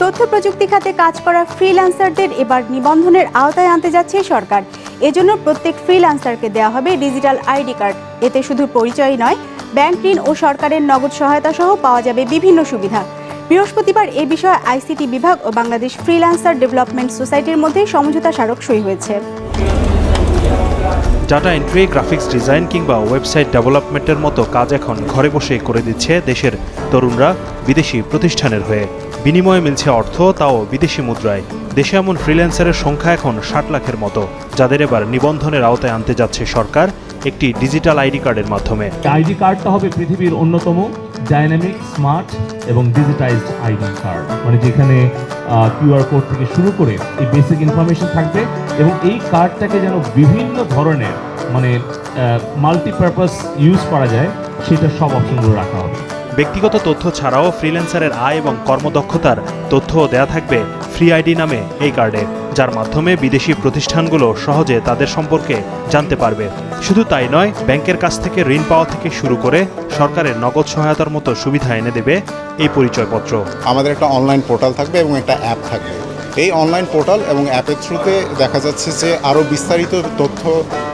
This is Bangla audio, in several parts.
তথ্য প্রযুক্তি খাতে কাজ করা ফ্রিল্যান্সারদের এবার নিবন্ধনের আওতায় আনতে যাচ্ছে সরকার। এজন্য প্রত্যেক ফ্রিল্যান্সারকে দেওয়া হবে ডিজিটাল আইডি কার্ড। এতে শুধু পরিচয় নয়, ব্যাংক ঋণ ও সরকারের নগদ সহায়তা সহ পাওয়া যাবে বিভিন্ন সুবিধা। বৃহস্পতিবার এ বিষয়ে আইসিটি বিভাগ ও বাংলাদেশ ফ্রিল্যান্সার ডেভেলপমেন্ট সোসাইটির মধ্যে সমঝোতা স্মারক সই হয়েছে। ডাটা এন্ট্রি, গ্রাফিক্স ডিজাইন কিংবা ওয়েবসাইট ডেভেলপমেন্টের মতো কাজ এখন ঘরে বসেই করে দিচ্ছে দেশের তরুণরা বিদেশি প্রতিষ্ঠানের হয়ে। বিনিময়ে মিলছে অর্থ, তাও বিদেশি মুদ্রায়। দেশে এমন ফ্রিল্যান্সারের সংখ্যা এখন 60 লাখের মতো, যাদের এবার নিবন্ধনের আওতায় আনতে যাচ্ছে সরকার একটি ডিজিটাল আইডি কার্ডের মাধ্যমে। আইডি কার্ডটা হবে পৃথিবীর অন্যতম ডাইনামিক, স্মার্ট এবং ডিজিটাইজড আইডি কার্ড, মানে যেখানে কিউআর কোড থেকে শুরু করে এই বেসিক ইনফরমেশন থাকবে এবং এই কার্ডটাকে যেন বিভিন্ন ধরনের মানে মাল্টিপারপাস ইউজ করা যায় সেটা সব অপশনগুলো রাখা হবে। ব্যক্তিগত তথ্য ছাড়াও ফ্রিল্যান্সারের আয় এবং কর্মদক্ষতার তথ্যও দেয়া থাকবে ফ্রি আইডি নামে এই কার্ডে, যার মাধ্যমে বিদেশি প্রতিষ্ঠানগুলো সহজে তাদের সম্পর্কে জানতে পারবে। শুধু তাই নয়, ব্যাংকের কাছ থেকে ঋণ পাওয়া থেকে শুরু করে সরকারের নগদ সহায়তার মতো সুবিধা এনে দেবে এই পরিচয়পত্র। আমাদের একটা অনলাইন পোর্টাল থাকবে এবং একটা অ্যাপ থাকবে। এই অনলাইন পোর্টাল এবং অ্যাপের থ্রুতে দেখা যাচ্ছে যে আরও বিস্তারিত তথ্য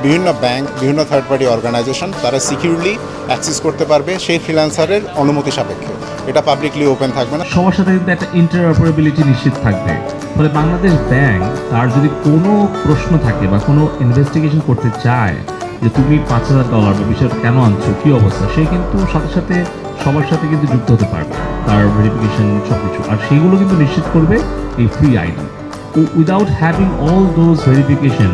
বিভিন্ন ব্যাংক, বিভিন্ন থার্ড পার্টি অর্গানাইজেশন তারা সিকিউরলি অ্যাক্সেস করতে পারবে সেই ফ্রিল্যান্সারের অনুমতি সাপেক্ষে। এটা পাবলিকলি ওপেন থাকবে না। সবার সাথে কিন্তু একটা ইন্টারঅপারেবিলিটি নিশ্চিত থাকবে। ফলে বাংলাদেশ ব্যাংক তার যদি কোনো প্রশ্ন থাকে বা কোনো ইনভেস্টিগেশন করতে চায় যে তুমি $5,000 বা বিষয়টা কেন আনছো, কী অবস্থা, সে কিন্তু সাথে সাথে সবার সাথে কিন্তু যুক্ত হতে পারবে, তার ভেরিফিকেশন সব কিছু। আর সেইগুলো কিন্তু নিশ্চিত করবে এই free ID. Without having all those verification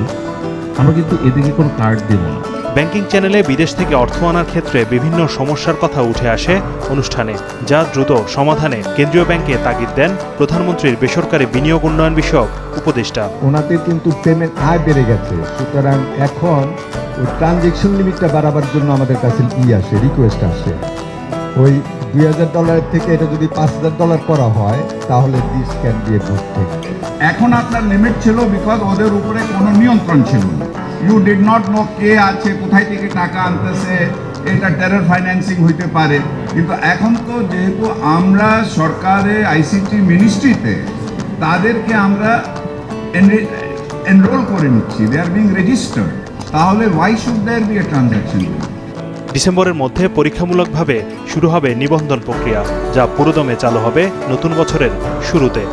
আমরা কিন্তু এদিকে কোনো কার্ড দেবো না। ব্যাংকিং চ্যানেলে বিদেশ থেকে অর্থ আনার ক্ষেত্রে বিভিন্ন সমস্যার কথা উঠে আসে অনুষ্ঠানে, যা দ্রুত সমাধানে কেন্দ্রীয় ব্যাংকে তাগিদ দেন প্রধানমন্ত্রীর বেসরকারি বিনিয়োগ উন্নয়ন বিষয়ক উপদেষ্টা। ওনাদের কিন্তু পেমেন্ট আয় বেড়ে গেছে, সুতরাং এখন ওই ট্রানজেকশন লিমিটটা বাড়াবার জন্য আমাদের কাছে রিকোয়েস্ট আসে। ওই $2,000 থেকে এটা যদি $5,000 করা হয় তাহলে this can B a good thing. এখন আপনার লিমিট ছিল বিকজ ওদের উপরে কোনো নিয়ন্ত্রণ ছিল না। ইউ ডিড নট নো কে আছে, কোথায় থেকে টাকা আনতেছে, এটা টেরর ফাইন্যান্সিং হইতে পারে। কিন্তু এখন তো যেহেতু আমরা সরকারে আইসিটি মিনিস্ট্রিতে তাদেরকে আমরা এনরোল করে নিচ্ছি, দে আর বিং রেজিস্টার্ড, তাহলে why should there be a transaction? ডিসেম্বরের মধ্যে পরীক্ষামূলকভাবে শুরু হবে নিবন্ধন প্রক্রিয়া, যা পুরোদমে চালু হবে নতুন বছরের শুরুতে।